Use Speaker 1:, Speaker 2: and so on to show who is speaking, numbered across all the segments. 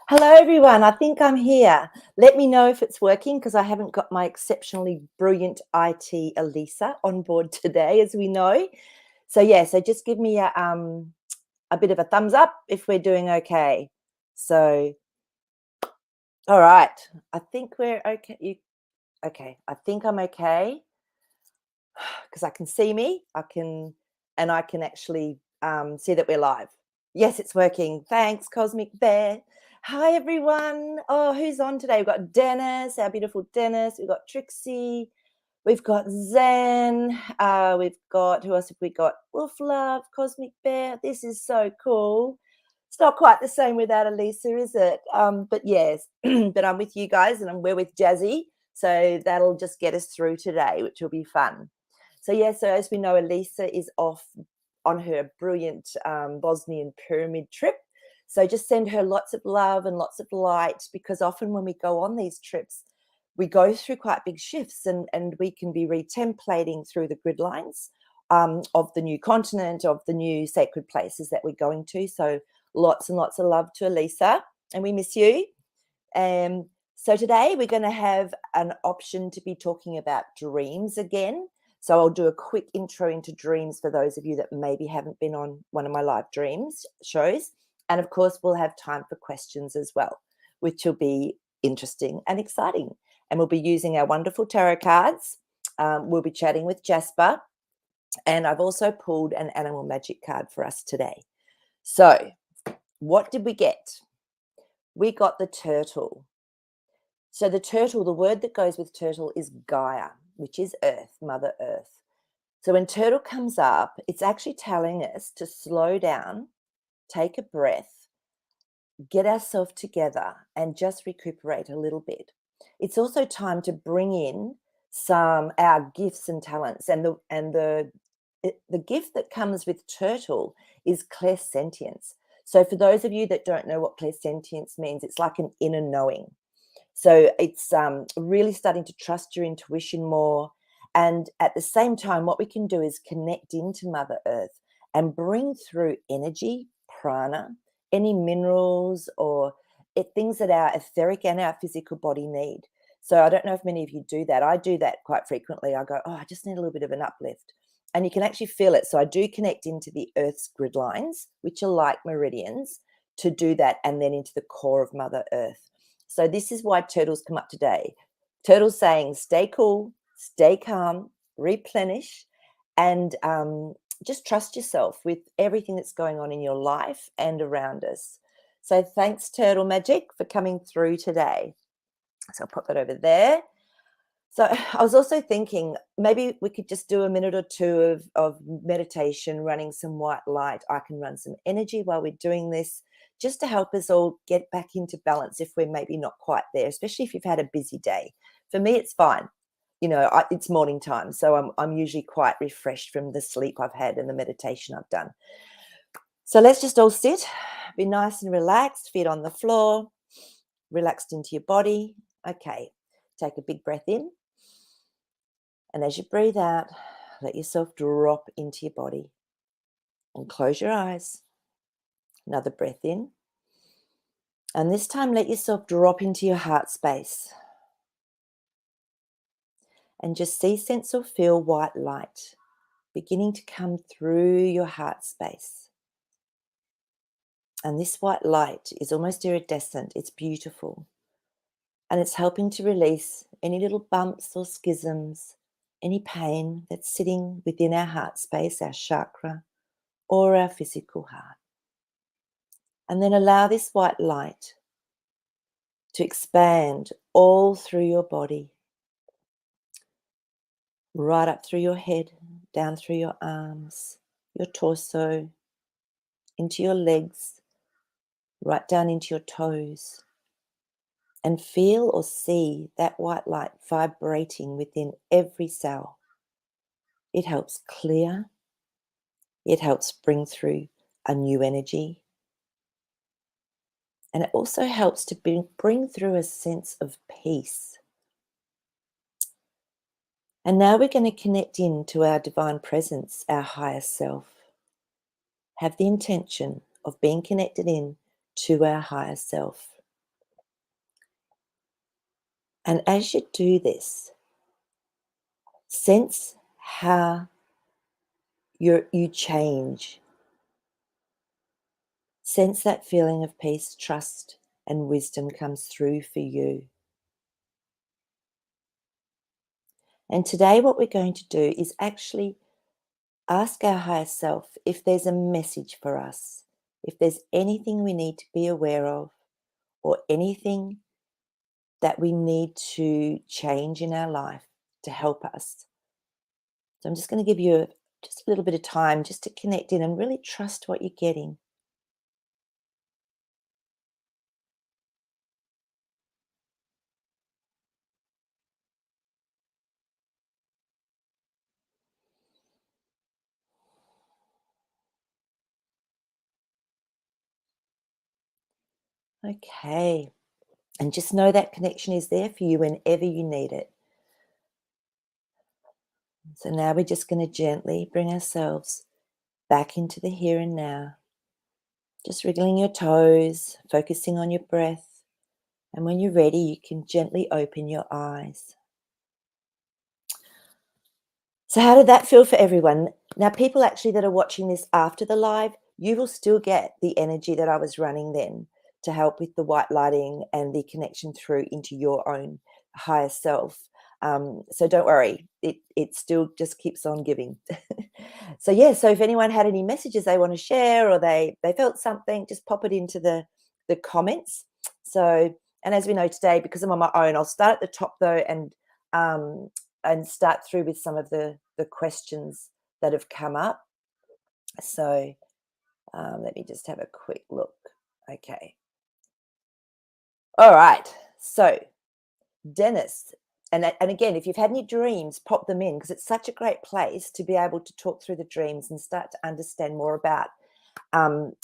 Speaker 1: Hello, everyone. I think I'm here. Let me know if it's working because I haven't got my exceptionally brilliant IT Elisa on board today, as we know. So just give me a bit of a thumbs up if we're doing okay. So, all right. I think we're okay. Okay. I think I'm okay because I can see me. I can actually see that we're live. Yes, it's working. Thanks, Cosmic Bear. Hi, everyone. Oh, who's on today? We've got Dennis, our beautiful Dennis. We've got Trixie. We've got Zen. We've got, who else have we got? Wolf Love, Cosmic Bear. This is so cool. It's not quite the same without Elisa, is it? But yes, but I'm with you guys and we're with Jazzy. So that'll just get us through today, which will be fun. So as we know, Elisa is off on her brilliant Bosnian pyramid trip. So just send her lots of love and lots of light, because often when we go on these trips, we go through quite big shifts and we can be retemplating through the grid lines of the new continent, of the new sacred places that we're going to. So lots and lots of love to Elisa, and we miss you. So today we're going to have an option to be talking about dreams again. So I'll do a quick intro into dreams for those of you that maybe haven't been on one of my live dreams shows. And of course, we'll have time for questions as well, which will be interesting and exciting. And we'll be using our wonderful tarot cards. We'll be chatting with Jasper. And I've also pulled an animal magic card for us today. So what did we get? We got the turtle. So the turtle, the word that goes with turtle is Gaia, which is Earth, Mother Earth. So when turtle comes up, it's actually telling us to slow down, take a breath, get ourselves together and just recuperate a little bit. It's also time to bring in our gifts and talents, and the gift that comes with turtle is clairsentience. So for those of you that don't know what clairsentience means, it's like an inner knowing. So it's really starting to trust your intuition more. And at the same time, what we can do is connect into Mother Earth and bring through energy, prana, any minerals or things that our etheric and our physical body need. So I don't know if many of you do that. I do that quite frequently. I go, I just need a little bit of an uplift. And you can actually feel it. So I do connect into the Earth's grid lines, which are like meridians, to do that, and then into the core of Mother Earth. So this is why turtles come up today. Turtles saying, stay cool, stay calm, replenish, and just trust yourself with everything that's going on in your life and around us. So thanks, Turtle Magic, for coming through today. So I'll put that over there. So I was also thinking maybe we could just do a minute or two of meditation, running some white light. I can run some energy while we're doing this, just to help us all get back into balance if we're maybe not quite there, especially if you've had a busy day. For me, it's fine. It's morning time, so I'm usually quite refreshed from the sleep I've had and the meditation I've done. So let's just all sit, be nice and relaxed, feet on the floor, relaxed into your body. Okay, take a big breath in. And as you breathe out, let yourself drop into your body and close your eyes. Another breath in. And this time, let yourself drop into your heart space. And just see, sense, or feel white light beginning to come through your heart space. And this white light is almost iridescent. It's beautiful. And it's helping to release any little bumps or schisms, any pain that's sitting within our heart space, our chakra, or our physical heart. And then allow this white light to expand all through your body, right up through your head, down through your arms, your torso, into your legs, right down into your toes. And feel or see that white light vibrating within every cell. It helps clear. It helps bring through a new energy. And it also helps to bring through a sense of peace. And now we're going to connect into our divine presence, our higher self. Have the intention of being connected in to our higher self. And as you do this, sense how you change. Sense that feeling of peace, trust, and wisdom comes through for you. And today, what we're going to do is actually ask our higher self if there's a message for us, if there's anything we need to be aware of, or anything that we need to change in our life to help us. So I'm just going to give you just a little bit of time just to connect in and really trust what you're getting. Okay. And just know that connection is there for you whenever you need it. So now we're just going to gently bring ourselves back into the here and now. Just wriggling your toes, focusing on your breath. And when you're ready, you can gently open your eyes. So how did that feel for everyone? Now, people actually that are watching this after the live, you will still get the energy that I was running then to help with the white lighting and the connection through into your own higher self. So don't worry, it still just keeps on giving. So yeah, so if anyone had any messages they want to share or they felt something, just pop it into the comments. So, and as we know today, because I'm on my own, I'll start at the top though and start through with some of the questions that have come up. So let me just have a quick look. Okay. All right. So Dennis, and again, if you've had any dreams, pop them in because it's such a great place to be able to talk through the dreams and start to understand more about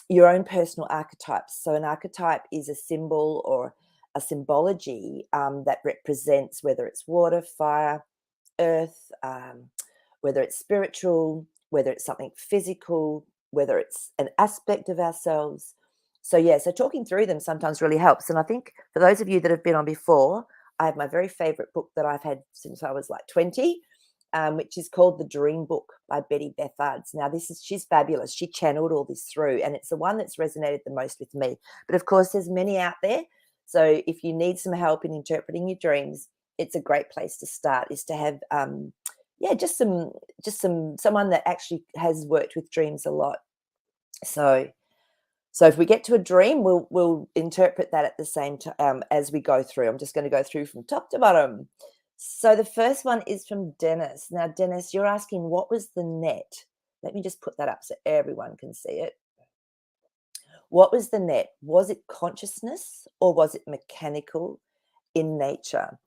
Speaker 1: your own personal archetypes. So an archetype is a symbol or a symbology that represents whether it's water, fire, earth, whether it's spiritual, whether it's something physical, whether it's an aspect of ourselves. So, yeah, so talking through them sometimes really helps. And I think for those of you that have been on before, I have my very favorite book that I've had since I was like 20, which is called The Dream Book by Bethards. Now, she's fabulous. She channeled all this through, and it's the one that's resonated the most with me. But of course, there's many out there. So if you need some help in interpreting your dreams, it's a great place to start, is to have someone that actually has worked with dreams a lot. So if we get to a dream, we'll interpret that at the same time as we go through. I'm just going to go through from top to bottom. So the first one is from Dennis. Now, Dennis, you're asking what was the net? Let me just put that up so everyone can see it. What was the net? Was it consciousness or was it mechanical in nature?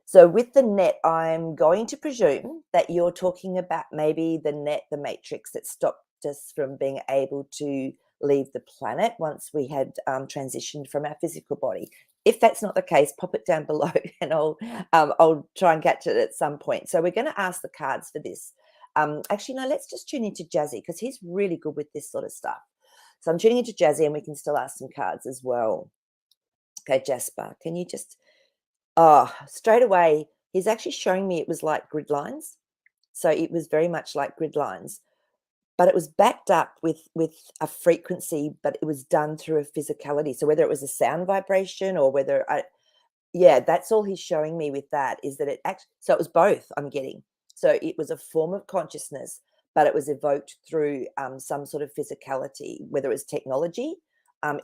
Speaker 1: So with the net, I'm going to presume that you're talking about maybe the net, the matrix that stopped us from being able to leave the planet once we had transitioned from our physical body. If that's not the case, pop it down below and I'll try and catch it at some point. So we're going to ask the cards for this. Actually, no, let's just tune into Jazzy because he's really good with this sort of stuff. So I'm tuning into Jazzy and we can still ask some cards as well. Okay, Jasper, can you just straight away, he's actually showing me it was like grid lines. So it was very much like grid lines, but it was backed up with a frequency, but it was done through a physicality. So whether it was a sound vibration or yeah, that's all he's showing me with that is that it actually, so it was both I'm getting. So it was a form of consciousness, but it was evoked through some sort of physicality, whether it was technology,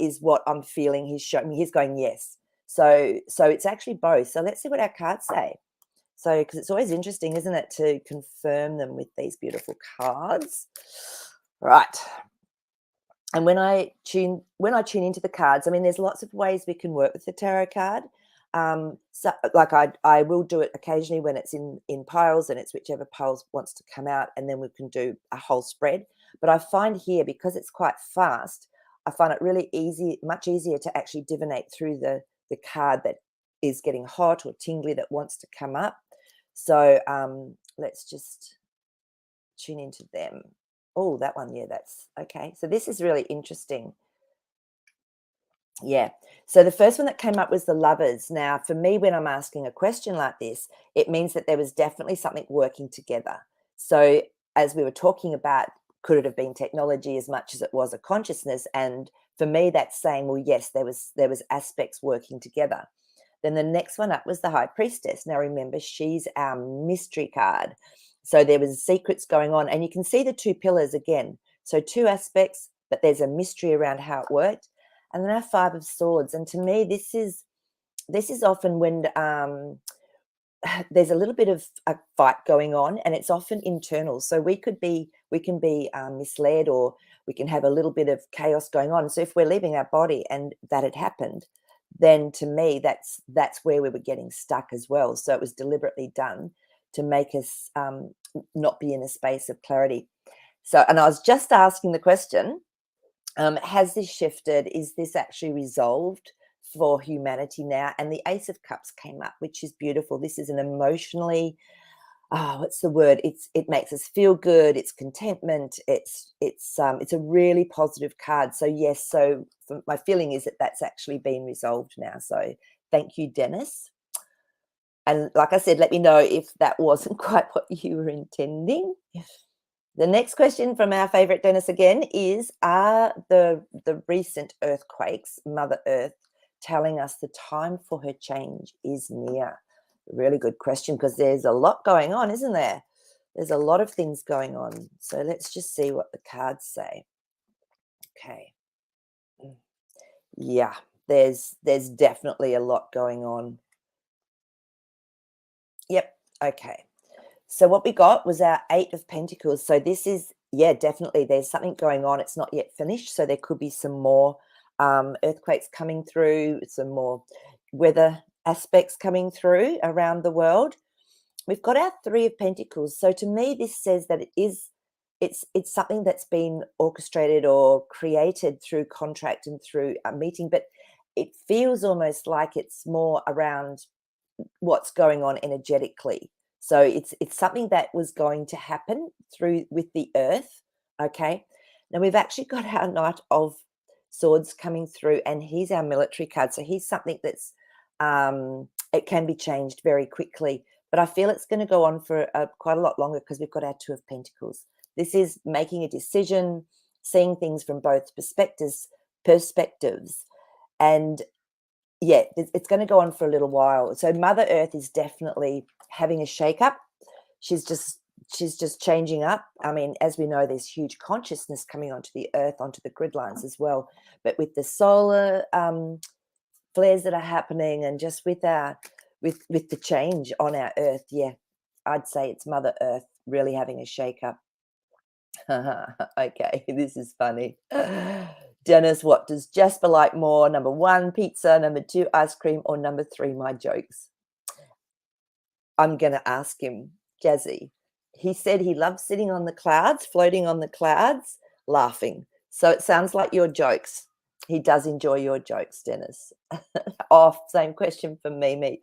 Speaker 1: is what I'm feeling. He's showing me, he's going, yes. So it's actually both. So let's see what our cards say. So, because it's always interesting, isn't it, to confirm them with these beautiful cards. Right. And when I tune into the cards, I mean, there's lots of ways we can work with the tarot card. So like I will do it occasionally when it's in piles and it's whichever piles wants to come out, and then we can do a whole spread. But I find here, because it's quite fast, I find it really easy, much easier to actually divinate through the card that is getting hot or tingly that wants to come up. So let's just tune into them. Oh, that one, yeah, that's okay. So this is really interesting. Yeah. So the first one that came up was the Lovers. Now, for me, when I'm asking a question like this, it means that there was definitely something working together. So as we were talking about, could it have been technology as much as it was a consciousness? And for me, that's saying, well, yes, there was aspects working together. Then the next one up was the High Priestess. Now remember, she's our mystery card. So there was secrets going on, and you can see the two pillars again. So two aspects, but there's a mystery around how it worked. And then our Five of Swords. And to me, this is often when there's a little bit of a fight going on, and it's often internal. So we can be misled, or we can have a little bit of chaos going on. So if we're leaving our body and that had happened, then to me that's where we were getting stuck as well. So it was deliberately done to make us not be in a space of clarity. So, and I was just asking the question, has this shifted? Is this actually resolved for humanity now? And the Ace of Cups came up, which is beautiful. This is an emotionally, what's the word? It makes us feel good. It's contentment. It's a really positive card. So yes, so my feeling is that that's actually been resolved now. So thank you, Dennis. And like I said, let me know if that wasn't quite what you were intending. The next question from our favorite Dennis again is, are the recent earthquakes, Mother Earth, telling us the time for her change is near? Really good question, because there's a lot going on, isn't there? There's a lot of things going on. So let's just see what the cards say. Okay. Yeah, there's definitely a lot going on. Yep. Okay. So what we got was our Eight of Pentacles. So this is, yeah, definitely there's something going on. It's not yet finished. So there could be some more earthquakes coming through, some more weather aspects coming through around the world. We've got our Three of Pentacles. So to me, this says that it's something that's been orchestrated or created through contract and through a meeting, but it feels almost like it's more around what's going on energetically. So it's something that was going to happen through with the earth. Okay. Now we've actually got our Knight of Swords coming through, and he's our military card. So he's something that's it can be changed very quickly. But I feel it's going to go on for quite a lot longer, because we've got our Two of Pentacles. This is making a decision, seeing things from both perspectives, and yeah, it's going to go on for a little while. So Mother Earth is definitely having a shake-up. She's just changing up. I mean, as we know, there's huge consciousness coming onto the earth, onto the grid lines as well. But with the solar flares that are happening, and just with the change on our earth, yeah, I'd say it's Mother Earth really having a shake-up. Okay, this is funny. Dennis, what does Jasper like more? Number 1, pizza. Number 2, ice cream. Or number 3, my jokes? I'm going to ask him, Jazzy. He said he loves sitting on the clouds, floating on the clouds, laughing. So it sounds like your jokes. He does enjoy your jokes, Dennis. Oh, same question for me.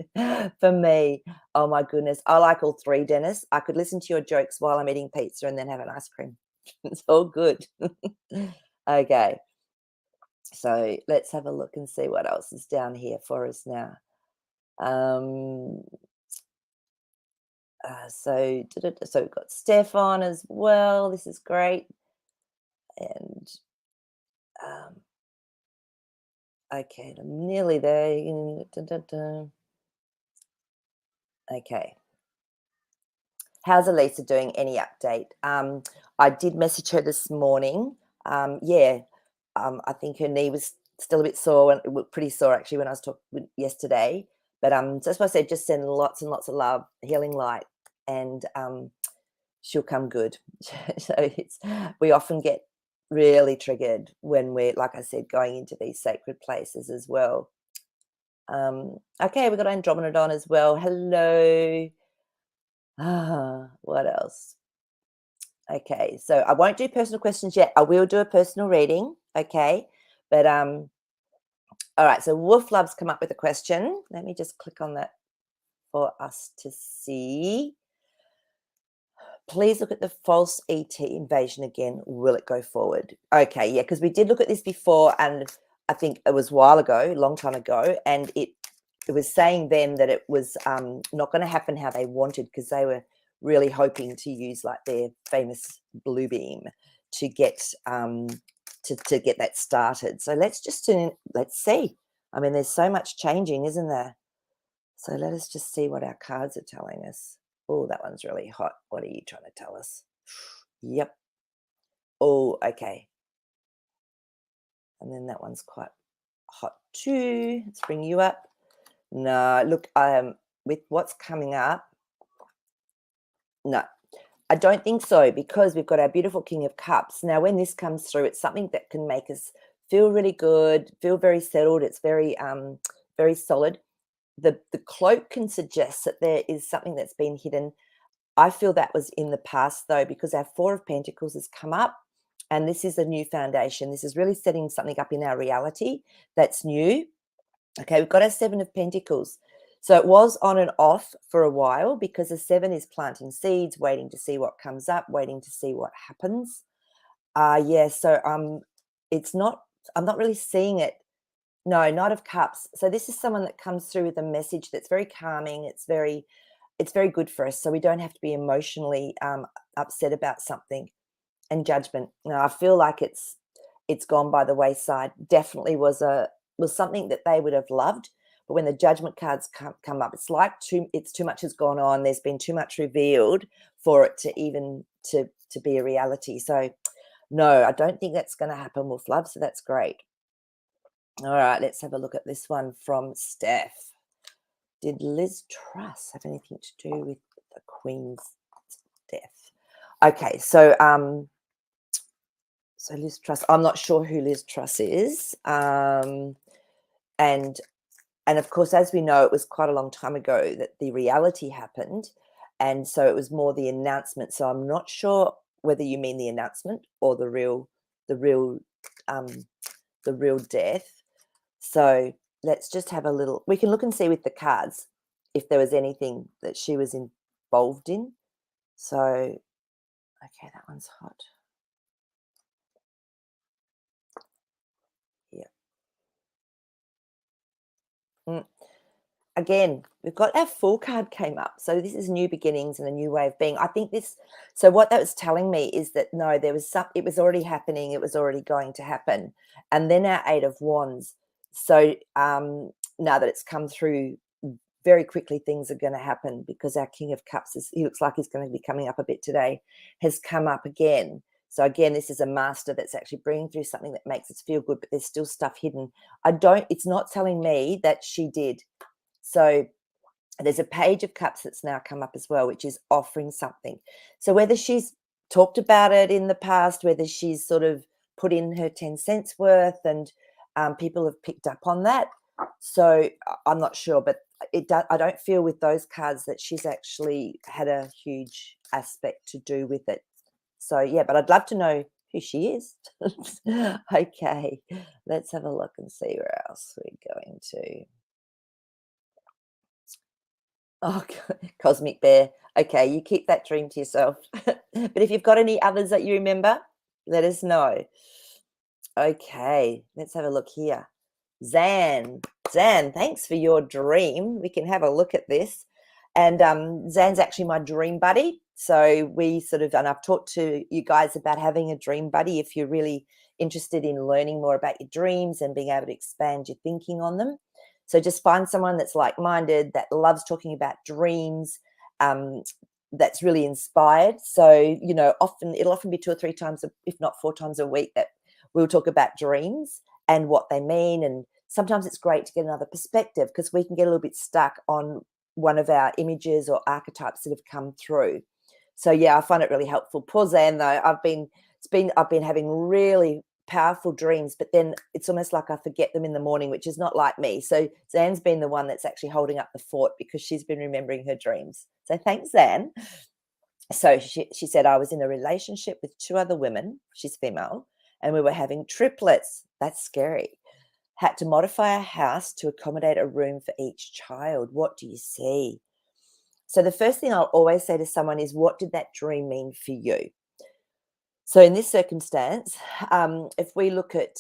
Speaker 1: For me, oh my goodness. I like all 3, Dennis. I could listen to your jokes while I'm eating pizza and then have an ice cream. It's all good. Okay. So let's have a look and see what else is down here for us now. So we've got Stefan as well. This is great. And okay, I'm nearly there. Okay. How's Elisa doing? Any update? I did message her this morning. I think her knee was still a bit sore, and pretty sore actually when I was talking yesterday. But so that's why I said just send lots and lots of love, healing light, and she'll come good. So we often get really triggered when we're, like I said, going into these sacred places as well. Okay, we've got Andromedon as well. Hello. What else? Okay, so I won't do personal questions yet. I will do a personal reading, okay? But all right, so Wolf Love's come up with a question. Let me just click on that for us to see. Please look at the false ET invasion again. Will it go forward? Okay, yeah, because we did look at this before, and I think it was a while ago, a long time ago, and it was saying then that it was not going to happen how they wanted, because they were really hoping to use like their famous blue beam to get to get that started. So let's see. I mean, there's so much changing, isn't there? So let us just see what our cards are telling us. Oh, that one's really hot. What are you trying to tell us? Yep. Oh, okay. And then that one's quite hot too. Let's bring you up. No, look, with what's coming up, no, I don't think so, because we've got our beautiful King of Cups. Now, when this comes through, it's something that can make us feel really good, feel very settled. It's very, very solid. The cloak can suggest that there is something that's been hidden. I feel that was in the past, though, because our Four of Pentacles has come up, and this is a new foundation. This is really setting something up in our reality that's new. Okay, we've got our Seven of Pentacles. So it was on and off for a while, because the Seven is planting seeds, waiting to see what comes up, waiting to see what happens. Yeah, so it's not, I'm not really seeing it. No, Knight of Cups. So this is someone that comes through with a message that's very calming. It's very good for us, so we don't have to be emotionally upset about something. And Judgment. Now, I feel like it's gone by the wayside. Definitely was something that they would have loved, but when the Judgment cards come up, it's like too much has gone on. There's been too much revealed for it to even to be a reality. So no, I don't think that's going to happen with love. So that's great. All right, let's have a look at this one from Steph. Did Liz Truss have anything to do with the Queen's death? Okay, so so Liz Truss, I'm not sure who Liz Truss is. And of course, as we know, it was quite a long time ago that the reality happened. And so it was more the announcement. So I'm not sure whether you mean the announcement or the real death. So let's just have a little, we can look and see with the cards if there was anything that she was involved in. So, okay, that one's hot. Yeah. Again, we've got our Fool card came up. So this is new beginnings and a new way of being. I think this, so what that was telling me is that no, there was it was already happening. It was already going to happen. And then our Eight of Wands. So now that it's come through very quickly, things are going to happen, because our King of Cups he looks like he's going to be coming up a bit today, has come up again. So again, this is a master that's actually bringing through something that makes us feel good, but there's still stuff hidden. It's not telling me that she did. So there's a Page of Cups that's now come up as well, which is offering something. So whether she's talked about it in the past, whether she's sort of put in her 10 cents worth, and people have picked up on that. So I'm not sure, but I don't feel with those cards that she's actually had a huge aspect to do with it. So yeah, but I'd love to know who she is. Okay, let's have a look and see where else we're going to. Oh, Cosmic Bear. Okay, you keep that dream to yourself. But if you've got any others that you remember, let us know. Okay, let's have a look here. Zan, thanks for your dream. We can have a look at this. And Zan's actually my dream buddy. So we sort of, and I've talked to you guys about having a dream buddy if you're really interested in learning more about your dreams and being able to expand your thinking on them. So just find someone that's like-minded, that loves talking about dreams, that's really inspired. So, you know, it'll often be 2 or 3 times, if not 4 times a week, that we'll talk about dreams and what they mean. And sometimes it's great to get another perspective, because we can get a little bit stuck on one of our images or archetypes that have come through. So yeah, I find it really helpful. Poor Zan, though, I've been having really powerful dreams, but then it's almost like I forget them in the morning, which is not like me. So Zan's been the one that's actually holding up the fort, because she's been remembering her dreams. So thanks, Zan. So she said, I was in a relationship with 2 other women, she's female, and we were having triplets. That's scary. Had to modify our house to accommodate a room for each child. What do you see? So the first thing I'll always say to someone is, what did that dream mean for you? So in this circumstance, if we look at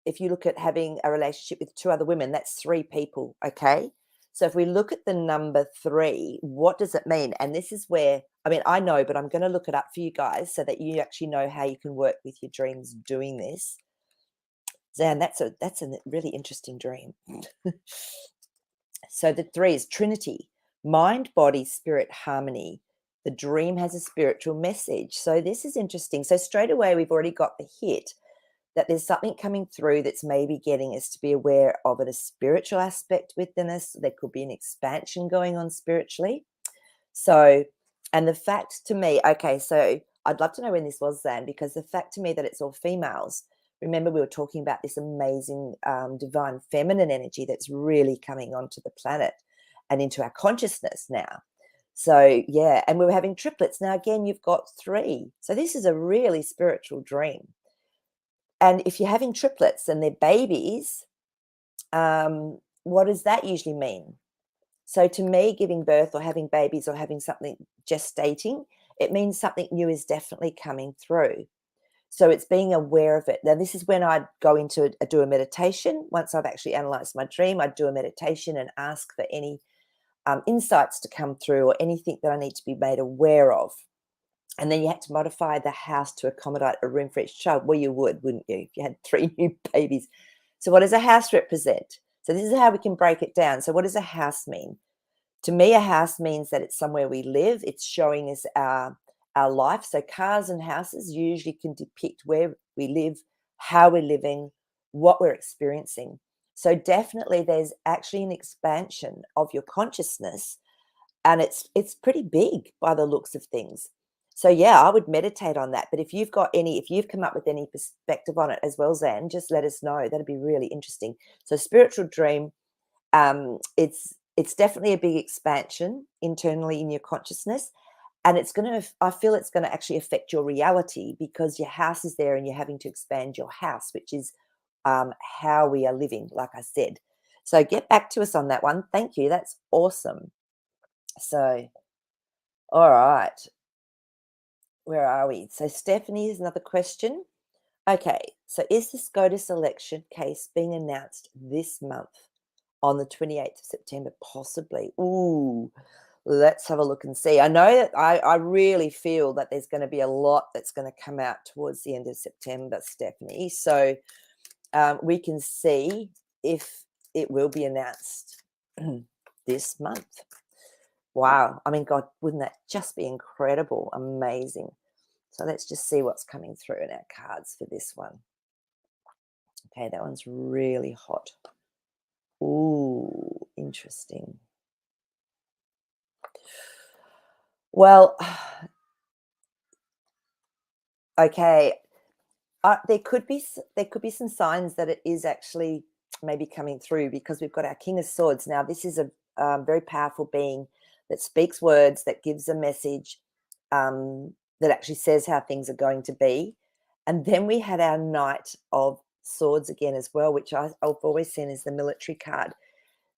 Speaker 1: if you look at having a relationship with 2 other women, that's 3 people, okay? So if we look at the number 3, what does it mean? And this is where, I mean, I know, but I'm going to look it up for you guys so that you actually know how you can work with your dreams doing this. Zan, that's a really interesting dream. So the 3 is Trinity, mind, body, spirit, harmony. The dream has a spiritual message. So this is interesting. So straight away, we've already got the hit that there's something coming through that's maybe getting us to be aware of it, a spiritual aspect within us. There could be an expansion going on spiritually. So, and the fact to me, okay, so I'd love to know when this was, Zan, because the fact to me that it's all females, remember we were talking about this amazing divine feminine energy that's really coming onto the planet and into our consciousness now. So, yeah, and we were having triplets. Now, again, you've got 3. So this is a really spiritual dream. And if you're having triplets and they're babies, what does that usually mean? So to me, giving birth or having babies or having something gestating, it means something new is definitely coming through. So it's being aware of it. Now, this is when I'd go into do a meditation. Once I've actually analyzed my dream, I'd do a meditation and ask for any insights to come through or anything that I need to be made aware of. And then you had to modify the house to accommodate a room for each child. Well, you would, wouldn't you, if you had 3 new babies? So what does a house represent? So this is how we can break it down. So what does a house mean? To me, a house means that it's somewhere we live. It's showing us our life. So cars and houses usually can depict where we live, how we're living, what we're experiencing. So definitely there's actually an expansion of your consciousness, and it's pretty big by the looks of things. So yeah, I would meditate on that. But if you've come up with any perspective on it as well, Zan, just let us know. That'd be really interesting. So spiritual dream, it's definitely a big expansion internally in your consciousness. And I feel it's going to actually affect your reality because your house is there and you're having to expand your house, which is how we are living, like I said. So get back to us on that one. Thank you. That's awesome. So, all right. Where are we? So Stephanie is another question. Okay. So is the SCOTUS election case being announced this month on the 28th of September? Possibly. Ooh, let's have a look and see. I know that I really feel that there's going to be a lot that's going to come out towards the end of September, Stephanie. So we can see if it will be announced this month. Wow. I mean, God, wouldn't that just be incredible? Amazing. So let's just see what's coming through in our cards for this one. Okay, that one's really hot. Ooh, interesting. Well, okay. There could be some signs that it is actually maybe coming through because we've got our King of Swords. Now, this is a very powerful being that speaks words, that gives a message, that actually says how things are going to be. And then we had our Knight of Swords again as well, which I've always seen as the military card.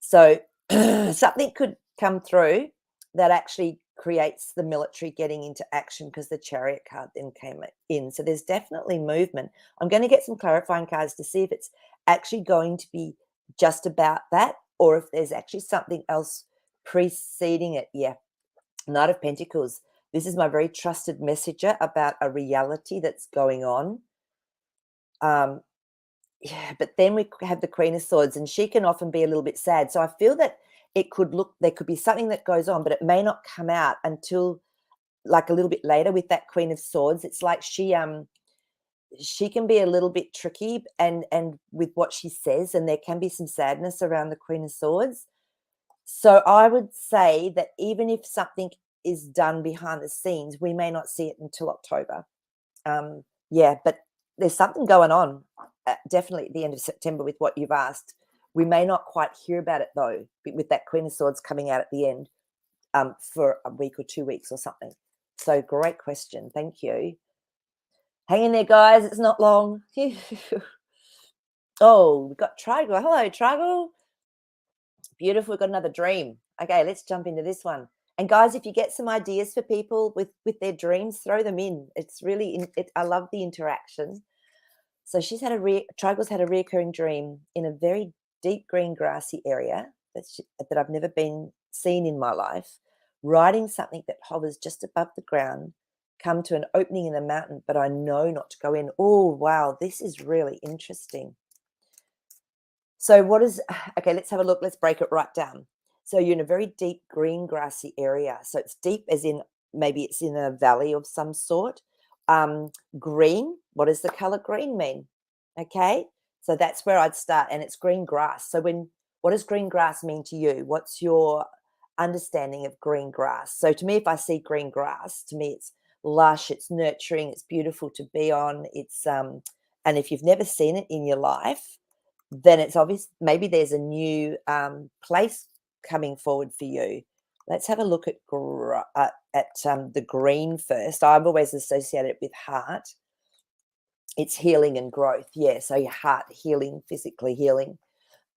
Speaker 1: So something could come through that actually creates the military getting into action because the Chariot card then came in. So there's definitely movement. I'm going to get some clarifying cards to see if it's actually going to be just about that or if there's actually something else preceding it. Yeah. Knight of Pentacles. This is my very trusted messenger about a reality that's going on. Yeah, but then we have the Queen of Swords, and she can often be a little bit sad. So I feel that there could be something that goes on, but it may not come out until like a little bit later with that Queen of Swords. It's like she can be a little bit tricky and with what she says, and there can be some sadness around the Queen of Swords. So I would say that even if something is done behind the scenes, we may not see it until October. Yeah, but there's something going on, definitely at the end of September with what you've asked. We may not quite hear about it, though, with that Queen of Swords coming out at the end for a week or 2 weeks or something. So great question. Thank you. Hang in there, guys. It's not long. Oh, we've got Trigal. Hello, Trigal. Beautiful. We've got another dream. Okay, let's jump into this one. And guys, if you get some ideas for people with their dreams, throw them in. It's really, I love the interaction. So she's had Trigal's had a reoccurring dream in a very deep green grassy area that I've never been seen in my life, riding something that hovers just above the ground, come to an opening in the mountain, but I know not to go in. Oh, wow, this is really interesting. So what is, okay, let's have a look. Let's break it right down. So you're in a very deep green grassy area. So it's deep as in maybe it's in a valley of some sort. Green, what does the color green mean? Okay, so that's where I'd start, and it's green grass. So what does green grass mean to you? What's your understanding of green grass? So to me, if I see green grass, to me it's lush, it's nurturing, it's beautiful to be on. And if you've never seen it in your life, then it's obvious maybe there's a new place coming forward for you. Let's have a look at the green first. I've always associated it with heart. It's healing and growth. Yeah, so your heart healing, physically healing.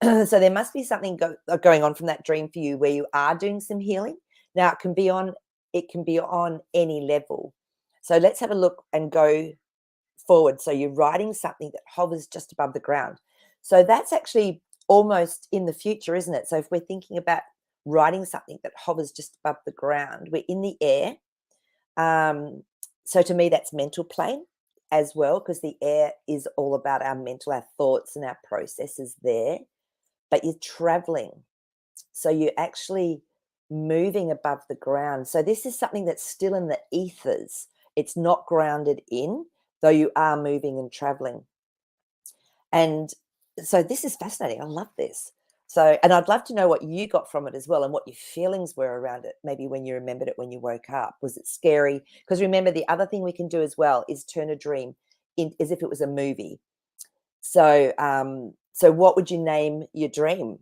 Speaker 1: So there must be something going on from that dream for you where you are doing some healing. Now it can be on any level. So let's have a look and go forward. So you're riding something that hovers just above the ground. So that's actually almost in the future, isn't it? So if we're thinking about riding something that hovers just above the ground, we're in the air. So to me, that's mental plane as well, because the air is all about our mental, our thoughts and our processes there. But you're traveling. So you're actually moving above the ground. So this is something that's still in the ethers. It's not grounded in, though you are moving and traveling. And so this is fascinating. I love this. So, and I'd love to know what you got from it as well and what your feelings were around it. Maybe when you remembered it when you woke up. Was it scary? Because remember, the other thing we can do as well is turn a dream as if it was a movie. So, so what would you name your dream?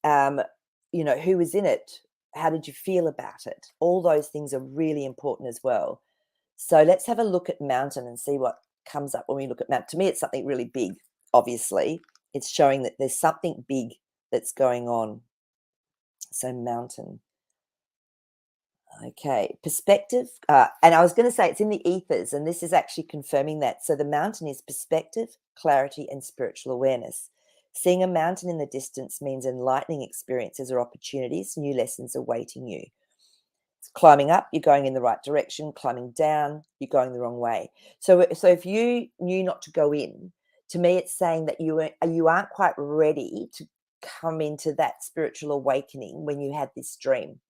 Speaker 1: Who was in it? How did you feel about it? All those things are really important as well. So let's have a look at mountain and see what comes up when we look at mountain. To me, it's something really big, obviously. It's showing that there's something big that's going on. So mountain. Okay, perspective. And I was going to say it's in the ethers, and this is actually confirming that. So the mountain is perspective, clarity, and spiritual awareness. Seeing a mountain in the distance means enlightening experiences or opportunities, new lessons awaiting you. Climbing up, you're going in the right direction. Climbing down, you're going the wrong way. So if you knew not to go in, to me, it's saying that you aren't quite ready to come into that spiritual awakening when you had this dream.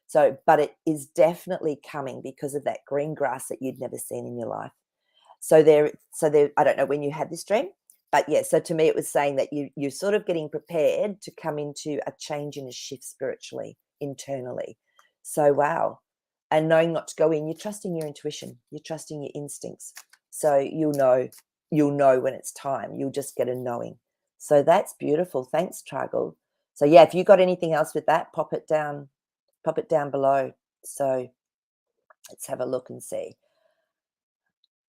Speaker 1: So, but it is definitely coming because of that green grass that you'd never seen in your life. So there, I don't know when you had this dream, but yeah. So to me, it was saying that you're sort of getting prepared to come into a change and a shift spiritually, internally. So wow, and knowing not to go in, you're trusting your intuition, you're trusting your instincts. So you'll know when it's time. You'll just get a knowing. So that's beautiful. Thanks, Trigal. So yeah, if you got anything else with that, pop it down below. So let's have a look and see.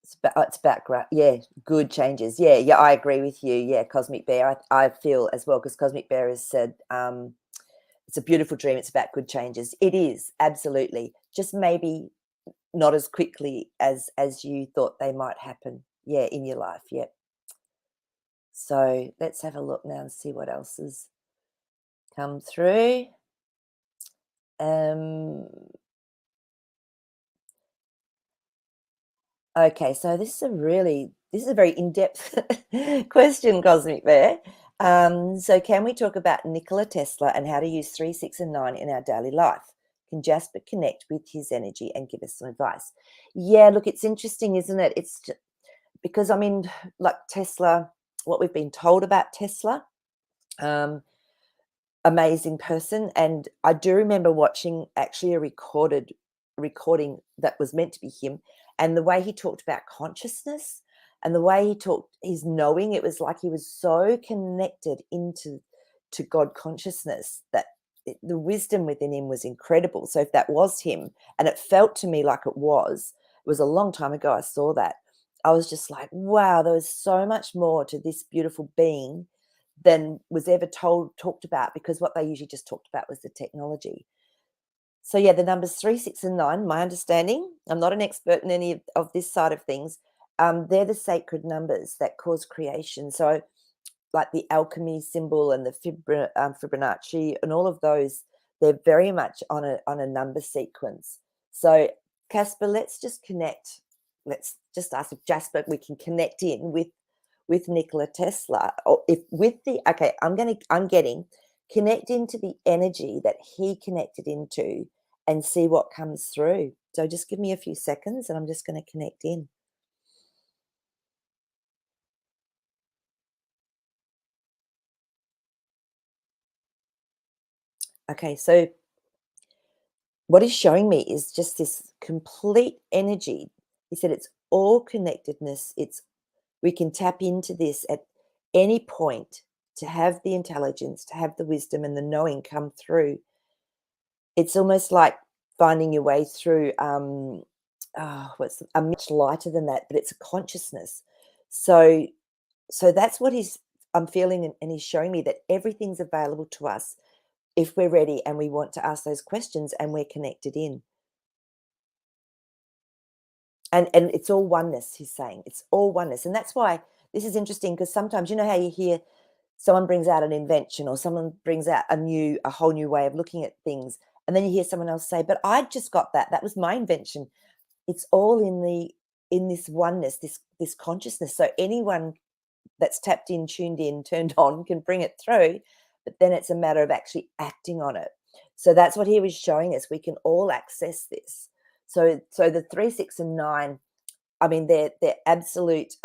Speaker 1: It's background. Yeah, good changes. Yeah, I agree with you. Yeah, Cosmic Bear. I feel as well, because Cosmic Bear has said it's a beautiful dream. It's about good changes. It is, absolutely. Just maybe not as quickly as you thought they might happen. Yeah, in your life. Yep. So let's have a look now and see what else has come through. Okay, so this is a very in-depth question, Cosmic Bear. So can we talk about Nikola Tesla and how to use 3, 6, and 9 in our daily life? Can Jasper connect with his energy and give us some advice? Yeah, look, it's interesting, isn't it? Because, I mean, like Tesla, what we've been told about Tesla, amazing person. And I do remember watching actually a recording that was meant to be him, and the way he talked about consciousness and the way he talked his knowing, it was like he was so connected to God consciousness that the wisdom within him was incredible. So if that was him, and it felt to me like it was a long time ago I saw that, I was just like, wow, there was so much more to this beautiful being than was ever talked about, because what they usually just talked about was the technology. So yeah, the numbers 3, 6, and 9, my understanding, I'm not an expert in any of this side of things, they're the sacred numbers that cause creation. So, like the alchemy symbol and the Fibonacci and all of those, they're very much on a number sequence. So, Casper, let's just connect. Let's just ask if Jasper we can connect in with Nikola Tesla, or if with the okay. I'm getting connect into the energy that he connected into and see what comes through. So just give me a few seconds, and I'm just going to connect in. Okay, so what he's showing me is just this complete energy. He said it's all connectedness. It's we can tap into this at any point to have the intelligence, to have the wisdom and the knowing come through. It's almost like finding your way through what's a much lighter than that, but it's a consciousness. So that's what I'm feeling, and he's showing me that everything's available to us if we're ready and we want to ask those questions and we're connected in. And it's all oneness, he's saying. It's all oneness. And that's why this is interesting, because sometimes you know how you hear someone brings out an invention or someone brings out a whole new way of looking at things. And then you hear someone else say, but I just got that. That was my invention. It's all in this oneness, this consciousness. So anyone that's tapped in, tuned in, turned on can bring it through, but then it's a matter of actually acting on it. So that's what he was showing us. We can all access this. So the 3, 6, and 9, I mean, they're absolute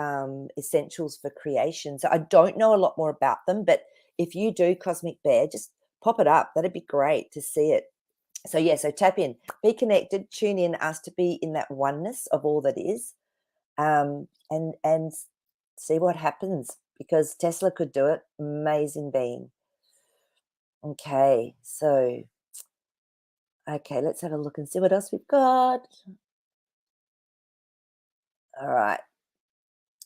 Speaker 1: essentials for creation. So I don't know a lot more about them, but if you do, Cosmic Bear, just pop it up. That'd be great to see it. So yeah, so tap in, be connected, tune in, ask to be in that oneness of all that is, and see what happens, because Tesla could do it. Amazing being. Okay, so okay, let's have a look and see what else we've got. All right.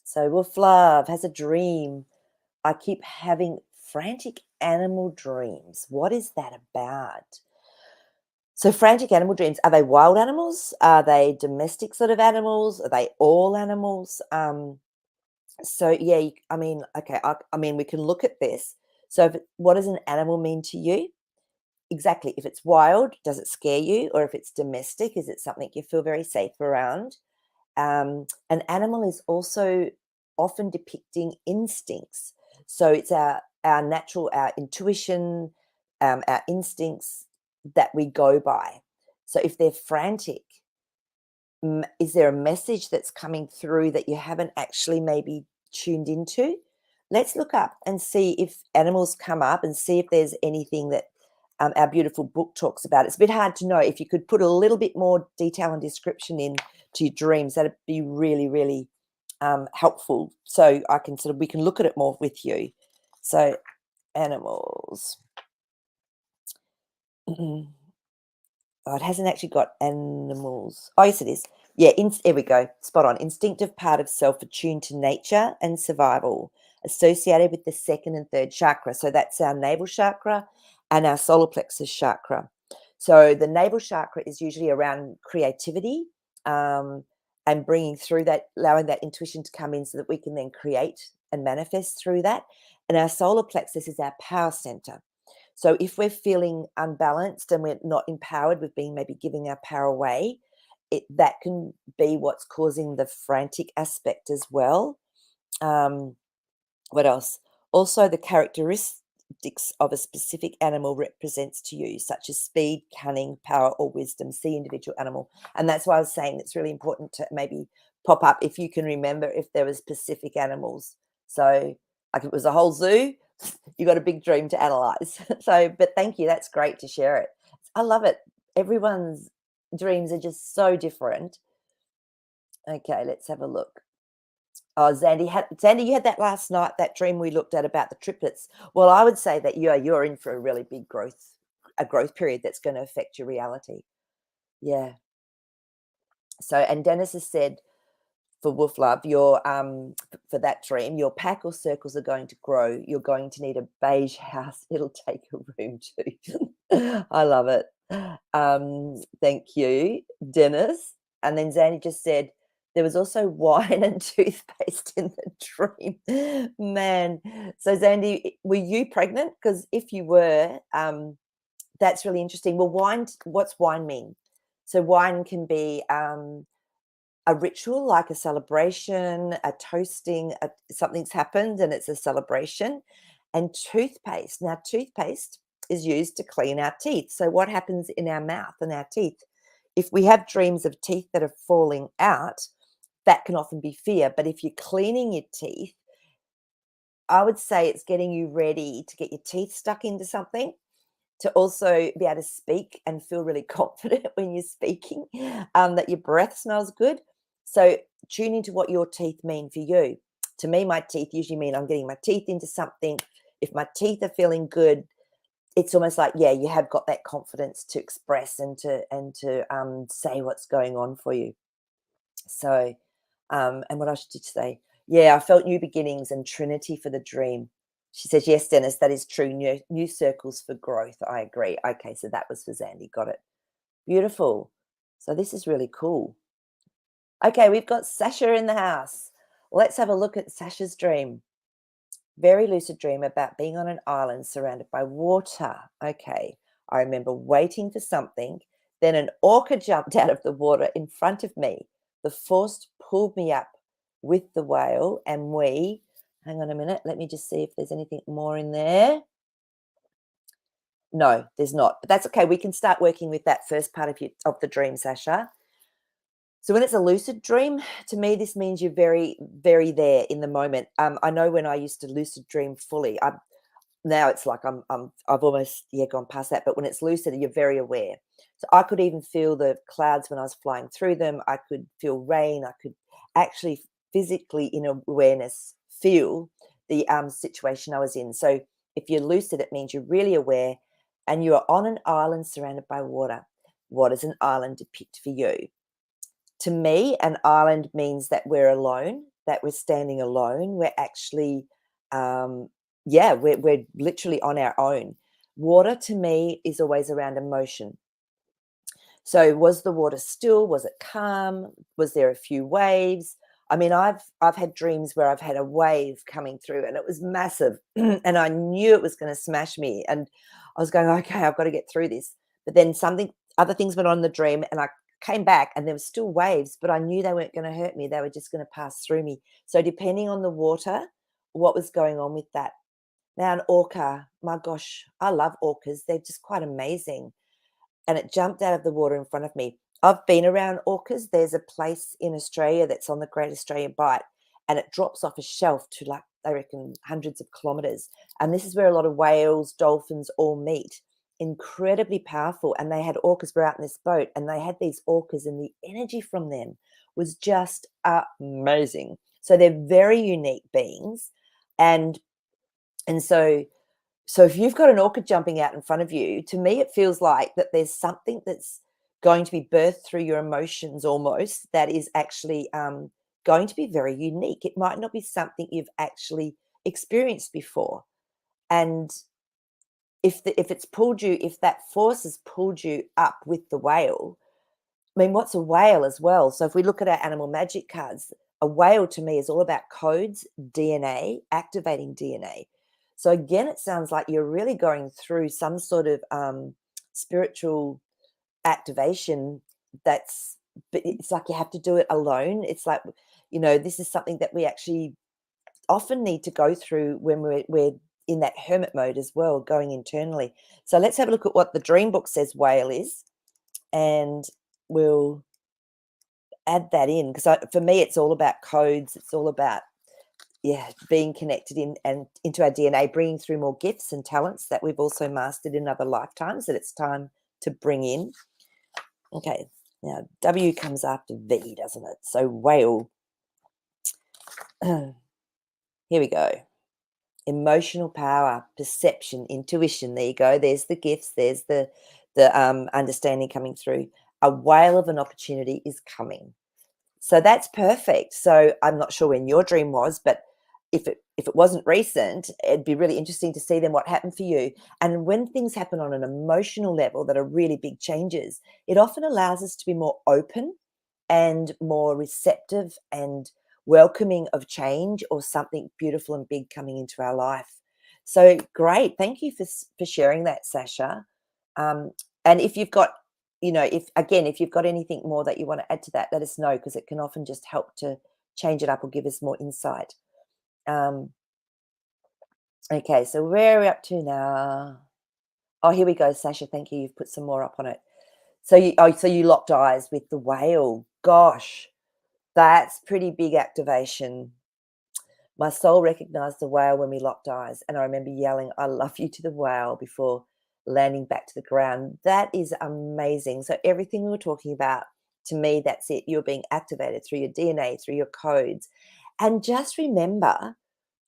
Speaker 1: So Wolf Love has a dream. I keep having frantic animal dreams. What is that about? So frantic animal dreams, are they wild animals? Are they domestic sort of animals? Are they all animals? So yeah, I mean, okay, I mean, we can look at this. So what does an animal mean to you? Exactly. If it's wild, does it scare you? Or if it's domestic, is it something you feel very safe around? An animal is also often depicting instincts. So it's our natural, our intuition, our instincts that we go by. So if they're frantic, is there a message that's coming through that you haven't actually maybe tuned into? Let's look up and see if animals come up and see if there's anything that our beautiful book talks about. It's a bit hard to know. If you could put a little bit more detail and description in to your dreams, that'd be really, really helpful. So I can we can look at it more with you. So animals. Oh, it hasn't actually got animals. Oh, yes, it is. Yeah, there we go. Spot on. Instinctive part of self attuned to nature and survival, associated with the second and third chakra. So that's our navel chakra and our solar plexus chakra. So the navel chakra is usually around creativity, and bringing through that, allowing that intuition to come in so that we can then create and manifest through that. And our solar plexus is our power center. So if we're feeling unbalanced and we're not empowered, we've been maybe giving our power away, that can be what's causing the frantic aspect as well. What else? Also, the characteristics of a specific animal represents to you, such as speed, cunning, power, or wisdom. See individual animal. And that's why I was saying it's really important to maybe pop up if you can remember if there were specific animals. So, like if it was a whole zoo, you got a big dream to analyze. So, but thank you. That's great to share it. I love it. Everyone's dreams are just so different. Okay, let's have a look. Oh, Zandy, you had that last night, that dream we looked at about the triplets. Well, I would say that you're in for a really big a growth period that's going to affect your reality. Yeah. So, and Dennis has said for Wolf Love, for that dream, your pack or circles are going to grow. You're going to need a beige house. It'll take a room too. I love it. Thank you, Dennis. And then Zanny just said, There was also wine and toothpaste in the dream. Man. So Zandy, were you pregnant? Because if you were, that's really interesting. Well, wine, what's wine mean? So wine can be a ritual, like a celebration, a toasting, something's happened and it's a celebration. And toothpaste. Now, toothpaste is used to clean our teeth. So, what happens in our mouth and our teeth? If we have dreams of teeth that are falling out, that can often be fear. But if you're cleaning your teeth, I would say it's getting you ready to get your teeth stuck into something, to also be able to speak and feel really confident when you're speaking, that your breath smells good. So tune into what your teeth mean for you. To me, my teeth usually mean I'm getting my teeth into something. If my teeth are feeling good, it's almost like, yeah, you have got that confidence to express and to say what's going on for you. So, and what else did you say? Yeah, I felt new beginnings and Trinity for the dream. She says, yes, Dennis, that is true. New circles for growth. I agree. Okay, so that was for Zandy. Got it. Beautiful. So this is really cool. Okay, we've got Sasha in the house. Let's have a look at Sasha's dream. Very lucid dream about being on an island surrounded by water. Okay, I remember waiting for something. Then an orca jumped out of the water in front of me. The force pulled me up with the whale, and we, hang on a minute, let me just see if there's anything more in there. No, there's not, but that's okay. We can start working with that first part of the dream, Sasha. So when it's a lucid dream, to me, this means you're very, very there in the moment. I know when I used to lucid dream fully, now it's like I've almost gone past that. But when it's lucid, you're very aware. So I could even feel the clouds when I was flying through them. I could feel rain. I could actually physically, in awareness, feel the situation I was in. So if you're lucid, it means you're really aware, and you are on an island surrounded by water. What does an island depict for you? To me, an island means that we're alone, that we're standing alone. We're actually, we're literally on our own. Water to me is always around emotion. So was the water still? Was it calm? Was there a few waves? I mean, I've had dreams where I've had a wave coming through and it was massive and I knew it was going to smash me. And I was going, okay, I've got to get through this. But then other things went on in the dream and I came back and there were still waves, but I knew they weren't going to hurt me. They were just going to pass through me. So depending on the water, what was going on with that. Now an orca, my gosh, I love orcas. They're just quite amazing. And it jumped out of the water in front of me. I've been around orcas. There's a place in Australia that's on the Great Australian Bight, and it drops off a shelf to, like, they reckon, hundreds of kilometres. And this is where a lot of whales, dolphins all meet. Incredibly powerful. And they had orcas were out in this boat, and they had these orcas, and the energy from them was just amazing. So they're very unique beings. And so if you've got an orchid jumping out in front of you, to me, it feels like that there's something that's going to be birthed through your emotions almost that is actually going to be very unique. It might not be something you've actually experienced before. And if that force has pulled you up with the whale, I mean, what's a whale as well? So if we look at our animal magic cards, a whale to me is all about codes, DNA, activating DNA. So again, it sounds like you're really going through some sort of spiritual activation but it's like you have to do it alone. It's like, this is something that we actually often need to go through when we're in that hermit mode as well, going internally. So let's have a look at what the dream book says whale is, and we'll add that in, because for me, it's all about codes. It's all about being connected into our DNA, bringing through more gifts and talents that we've also mastered in other lifetimes that it's time to bring in. Okay, now W comes after V, doesn't it? So whale. Here we go. Emotional power, perception, intuition. There you go. There's the gifts. There's the understanding coming through. A whale of an opportunity is coming. So that's perfect. So I'm not sure when your dream was, but if it wasn't recent, it'd be really interesting to see then what happened for you. And when things happen on an emotional level that are really big changes, it often allows us to be more open and more receptive and welcoming of change or something beautiful and big coming into our life. So great. Thank you for sharing that, Sasha. Um, and if you've got, if you've got anything more that you want to add to that, let us know, because it can often just help to change it up or give us more insight. Um, okay, so where are we up to now? Oh, here we go, Sasha. Thank you. You've put some more up on it. So you locked eyes with the whale. Gosh, that's pretty big activation. My soul recognized the whale when we locked eyes, and I remember yelling, "I love you" to the whale before landing back to the ground. That is amazing. So everything we were talking about, to me, that's it. You're being activated through your DNA, through your codes. And just remember,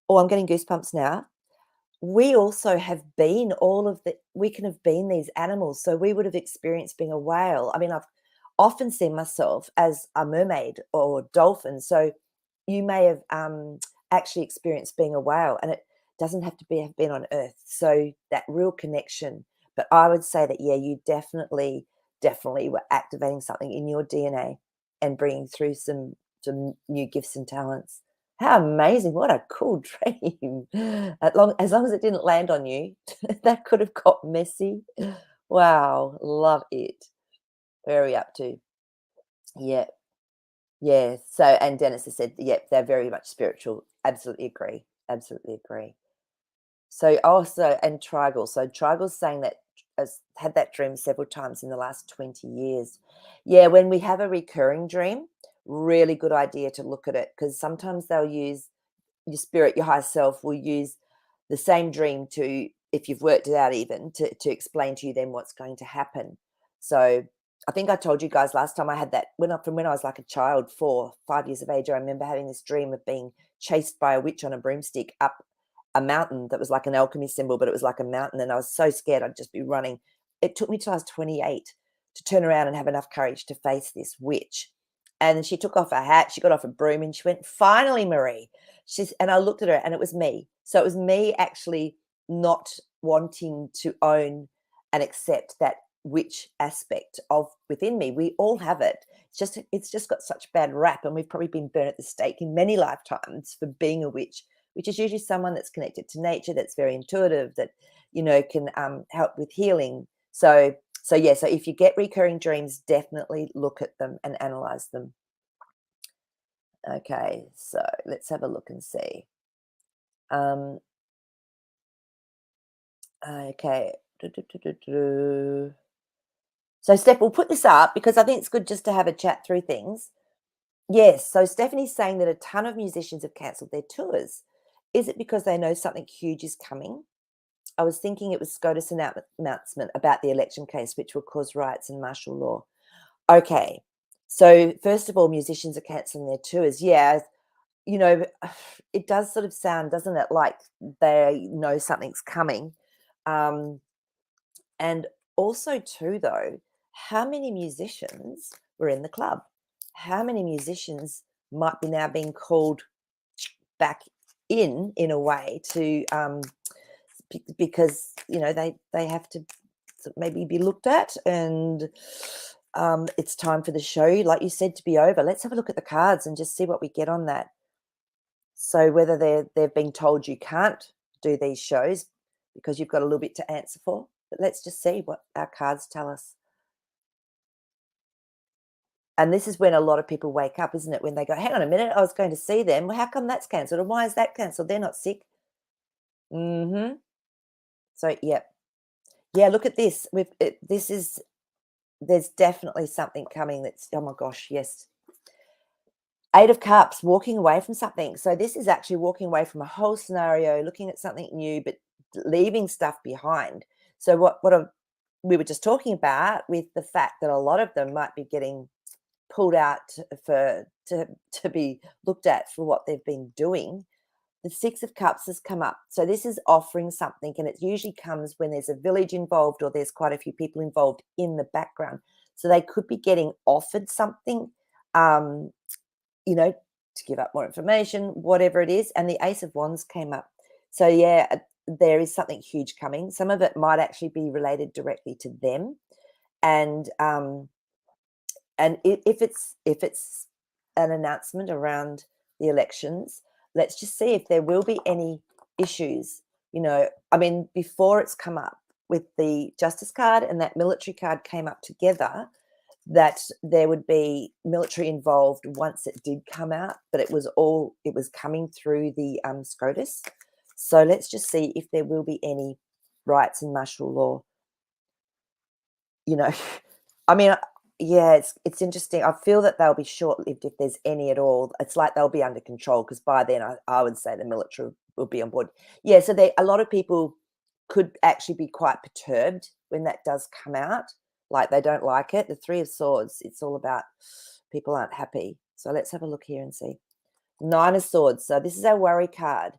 Speaker 1: oh, I'm getting goosebumps now. We also have been we can have been these animals. So we would have experienced being a whale. I mean, I've often seen myself as a mermaid or dolphin. So you may have actually experienced being a whale, and it doesn't have to have been on Earth. So that real connection. But I would say that, yeah, you definitely were activating something in your DNA and bringing through some new gifts and talents. How amazing. What a cool dream. As long as it didn't land on you, that could have got messy. Wow, love it. Where are we up to? Yeah, yeah. So, and Dennis has said, yep, they're very much spiritual. Absolutely agree. Absolutely agree. So also, and Trigal. So Trigal's saying that has had that dream several times in the last 20 years. Yeah, when we have a recurring dream, really good idea to look at it, because sometimes they'll use your spirit, your higher self will use the same dream to, if you've worked it out even, to explain to you then what's going to happen. So I think I told you guys last time I had that from when I was like a child, 4, 5 years of age. I remember having this dream of being chased by a witch on a broomstick up a mountain that was like an alchemy symbol, but it was like a mountain, and I was so scared I'd just be running. It took me till I was 28 to turn around and have enough courage to face this witch. And she took off her hat, she got off a broom, and she went, "Finally, Maree." And I looked at her, and it was me. So it was me actually not wanting to own and accept that witch aspect of within me. We all have it. It's just got such bad rap, and we've probably been burnt at the stake in many lifetimes for being a witch, which is usually someone that's connected to nature, that's very intuitive, that can help with healing. So yeah, so if you get recurring dreams, definitely look at them and analyze them. Okay, so let's have a look and see. Um, okay. So Steph, we'll put this up because I think it's good just to have a chat through things. Yes, so Stephanie's saying that a ton of musicians have cancelled their tours. Is it because they know something huge is coming? I was thinking it was SCOTUS announcement about the election case, which will cause riots and martial law. Okay, so first of all, musicians are cancelling their tours. Yeah, it does sort of sound, doesn't it, like they know something's coming. And also, too, though, how many musicians were in the club? How many musicians might be now being called back in a way to because they have to maybe be looked at, and it's time for the show, like you said, to be over. Let's have a look at the cards and just see what we get on that. So whether they've been told you can't do these shows because you've got a little bit to answer for, but let's just see what our cards tell us. And this is when a lot of people wake up, isn't it? When they go, hang on a minute, I was going to see them. Well, how come that's cancelled? And why is that cancelled? They're not sick. Mm-hmm. So, yeah. Yeah, look at this. There's definitely something coming that's, oh my gosh, yes. 8 of Cups, walking away from something. So this is actually walking away from a whole scenario, looking at something new, but leaving stuff behind. So we were just talking about with the fact that a lot of them might be getting pulled out to be looked at for what they've been doing. The 6 of Cups has come up. So this is offering something, and it usually comes when there's a village involved or there's quite a few people involved in the background. So they could be getting offered something, to give up more information, whatever it is. And the Ace of Wands came up. So yeah, there is something huge coming. Some of it might actually be related directly to them. And And if it's an announcement around the elections, let's just see if there will be any issues. I mean, before it's come up with the justice card and that military card came up together, that there would be military involved once it did come out, but it was coming through the SCOTUS. So let's just see if there will be any rights in martial law. I mean, yeah, it's interesting. I feel that they'll be short-lived if there's any at all. It's like they'll be under control, because by then I would say the military will be on board. Yeah, so a lot of people could actually be quite perturbed when that does come out. Like, they don't like it. The Three of Swords, it's all about people aren't happy. So let's have a look here and see. Nine of Swords. So this is our worry card.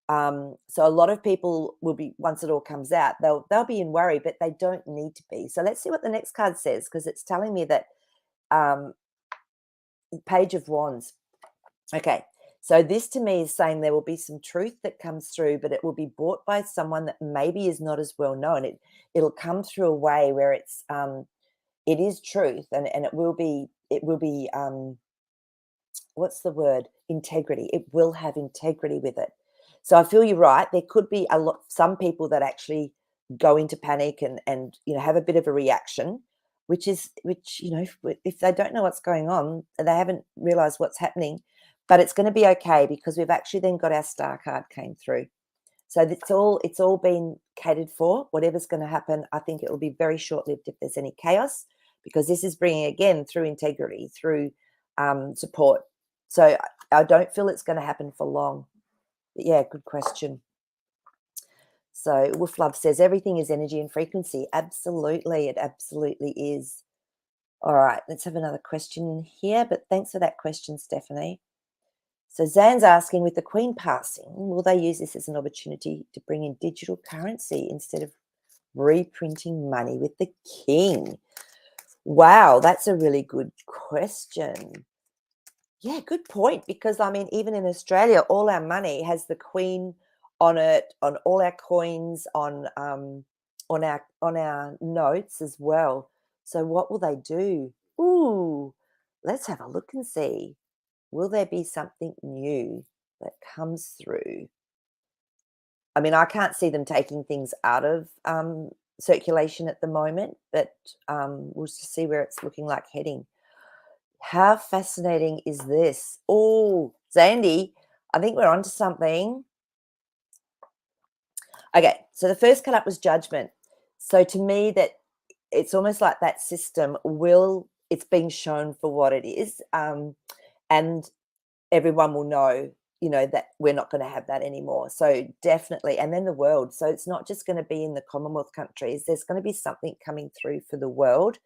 Speaker 1: So a lot of people will be, once it all comes out, they'll be in worry, but they don't need to be. So let's see what the next card says, because it's telling me that Page of Wands. Okay, so this to me is saying there will be some truth that comes through, but it will be brought by someone that maybe is not as well known. It'll come through a way where it is truth, and it will be what's the word? Integrity. It will have integrity with it. So I feel you're right. There could be some people that actually go into panic and have a bit of a reaction, which if they don't know what's going on, they haven't realized what's happening. But it's going to be okay, because we've actually then got our star card came through. So it's all been catered for. Whatever's going to happen, I think it will be very short-lived if there's any chaos, because this is bringing, again, through integrity, through support. So I don't feel it's going to happen for long. But yeah, good question. So Wolf Love says everything is energy and frequency. Absolutely, it absolutely is. All right, let's have another question here. But thanks for that question, Stephanie. So Zan's asking, with the Queen passing, will they use this as an opportunity to bring in digital currency instead of reprinting money with the King? Wow, that's a really good question. Yeah, good point. Because I mean, even in Australia, all our money has the Queen on it, on all our coins, on our notes as well. So what will they do? Ooh, let's have a look and see. Will there be something new that comes through? I mean, I can't see them taking things out of circulation at the moment, but we'll just see where it's looking like heading. How fascinating is this? Oh, Zandy, I think we're onto something. Okay, so the first cut up was Judgment. So to me, that it's almost like that system it's being shown for what it is, and everyone will know, that we're not going to have that anymore. So definitely, and then the world. So it's not just going to be in the Commonwealth countries. There's going to be something coming through for the world.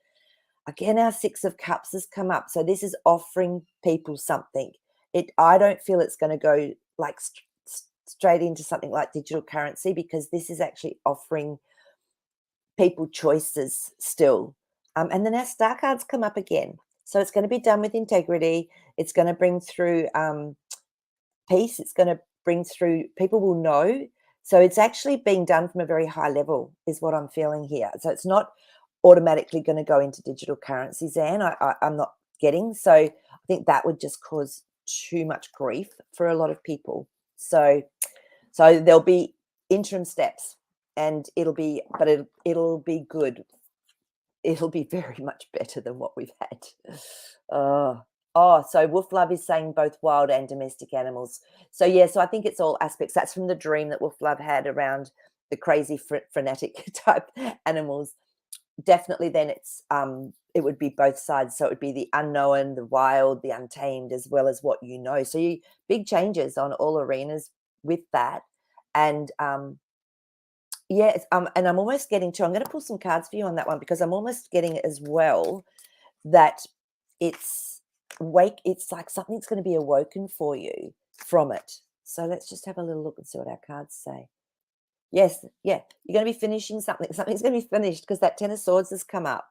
Speaker 1: Again, our Six of Cups has come up. So this is offering people something. I don't feel it's going to go like straight into something like digital currency, because this is actually offering people choices still. And then our star cards come up again. So it's going to be done with integrity. It's going to bring through peace. It's going to bring through, people will know. So it's actually being done from a very high level, is what I'm feeling here. So it's not automatically going to go into digital currency, Zan. I'm not getting. So I think that would just cause too much grief for a lot of people. So there'll be interim steps, and it'll be good. It'll be very much better than what we've had. So Wolf Love is saying both wild and domestic animals. So yeah, so I think it's all aspects. That's from the dream that Wolf Love had around the crazy frenetic type animals. Definitely then it would be both sides. So it would be the unknown, the wild, the untamed, as well as what you know. So big changes on all arenas with that. And yeah, and I'm almost getting to, I'm going to pull some cards for you on that one, because I'm almost getting it as well, that it's like something's going to be awoken for you from it. So let's just have a little look and see what our cards say. Yes, yeah, you're going to be finishing something. Something's going to be finished, because that Ten of Swords has come up.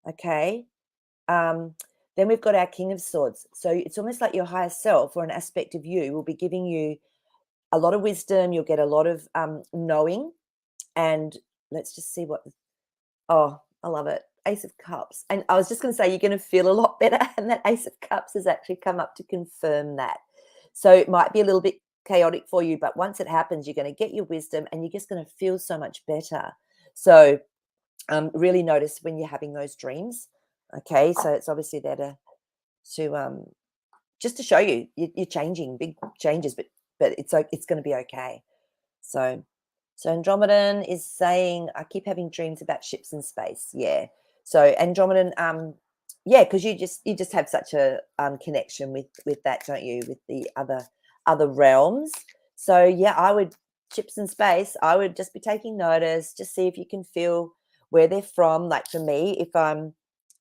Speaker 1: Okay. Then we've got our King of Swords. So it's almost like your higher self, or an aspect of you, will be giving you a lot of wisdom. You'll get a lot of knowing. And let's just see what. Oh, I love it. Ace of Cups. And I was just going to say, you're going to feel a lot better. And that Ace of Cups has actually come up to confirm that. So it might be a little bit chaotic for you, but once it happens, you're going to get your wisdom and you're just going to feel so much better. So really notice when you're having those dreams. Okay, so it's obviously there to just to show you're changing, big changes, but it's going to be okay. So Andromedan is saying, I keep having dreams about ships in space. Yeah. So Andromedan, yeah, because you just have such a connection with that, don't you? With the other realms. So yeah, I would ships in space. I would just be taking notice, just see if you can feel where they're from. Like for me, if I'm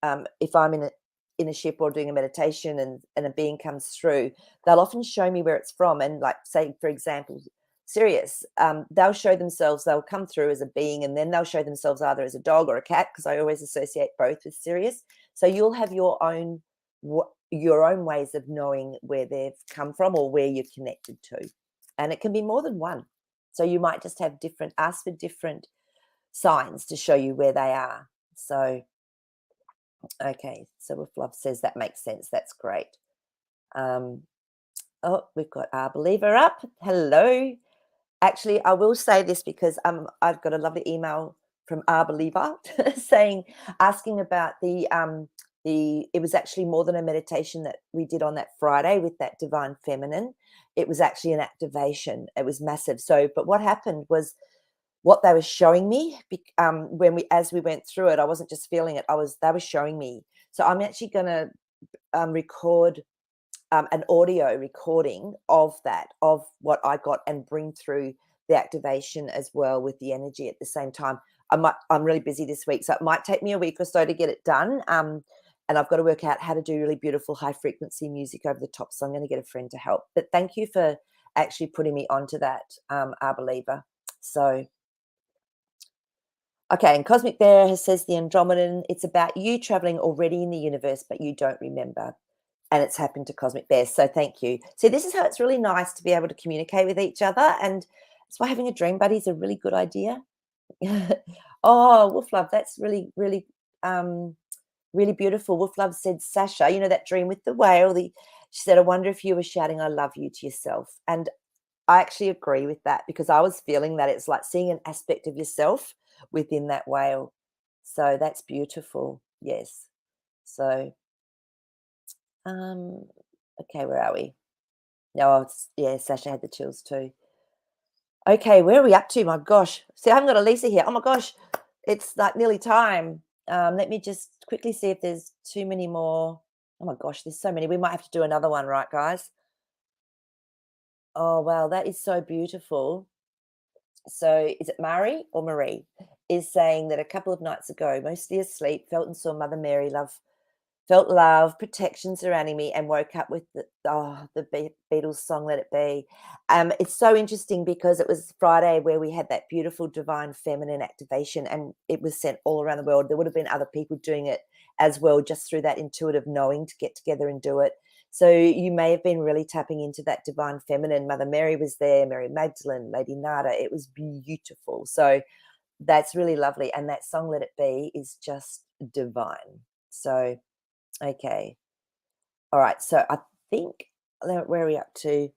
Speaker 1: in a ship or doing a meditation and a being comes through, they'll often show me where it's from. And like say, for example, Sirius, they'll show themselves, they'll come through as a being and then they'll show themselves either as a dog or a cat, because I always associate both with Sirius. So you'll have your own ways of knowing where they've come from or where you're connected to. And it can be more than one. So you might just have ask for different signs to show you where they are. So, okay. So With Love says that makes sense. That's great. Oh, we've got our believer up. Hello. Actually, I will say this because I've got a lovely email from our believer asking about it was actually more than a meditation that we did on that Friday with that divine feminine. It was actually an activation. It was massive. So, but what happened was what they were showing me as we went through it, I wasn't just feeling it. They were showing me. So I'm actually going to record an audio recording of what I got and bring through the activation as well with the energy at the same time. I'm really busy this week, so it might take me a week or so to get it done. And I've got to work out how to do really beautiful high frequency music over the top. So I'm going to get a friend to help. But thank you for actually putting me onto that, our believer. So, okay, and Cosmic Bear says the Andromedan, it's about you traveling already in the universe, but you don't remember. And it's happened to Cosmic Bears. So thank you. So this is how it's really nice to be able to communicate with each other. And that's why having a dream buddy is a really good idea. Oh, Wolf Love, that's really, really, really beautiful. Wolf Love said, Sasha, you know, that dream with the whale, she said, I wonder if you were shouting, I love you to yourself. And I actually agree with that because I was feeling that it's like seeing an aspect of yourself within that whale. So that's beautiful. Yes. So, okay, where are we? No, yeah, Sasha had the chills too. Okay, where are we up to? My gosh. See, I haven't got Elisa here. Oh my gosh, it's like nearly time. Let me just quickly see if there's too many more. Oh my gosh, there's so many. We might have to do another one, right, guys? Oh, wow, that is so beautiful. So is it Maree or Maree? Is saying that a couple of nights ago, mostly asleep, felt and saw Mother Mary felt love, protection surrounding me, and woke up with the Beatles song "Let It Be." It's so interesting because it was Friday where we had that beautiful divine feminine activation, and it was sent all around the world. There would have been other people doing it as well, just through that intuitive knowing to get together and do it. So you may have been really tapping into that divine feminine. Mother Mary was there, Mary Magdalene, Lady Nada. It was beautiful. So that's really lovely, and that song "Let It Be" is just divine. So. Okay. All right. So I think where are we up to?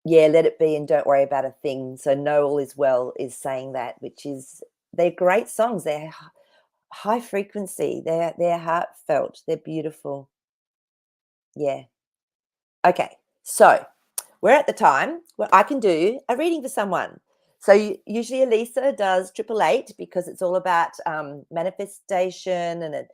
Speaker 1: Yeah, let it be and don't worry about a thing. So know all is well is saying that, which is they're great songs. They're high frequency. They're heartfelt. They're beautiful. Yeah. Okay. So we're at the time where I can do a reading for someone. So usually Elisa does 888 because it's all about manifestation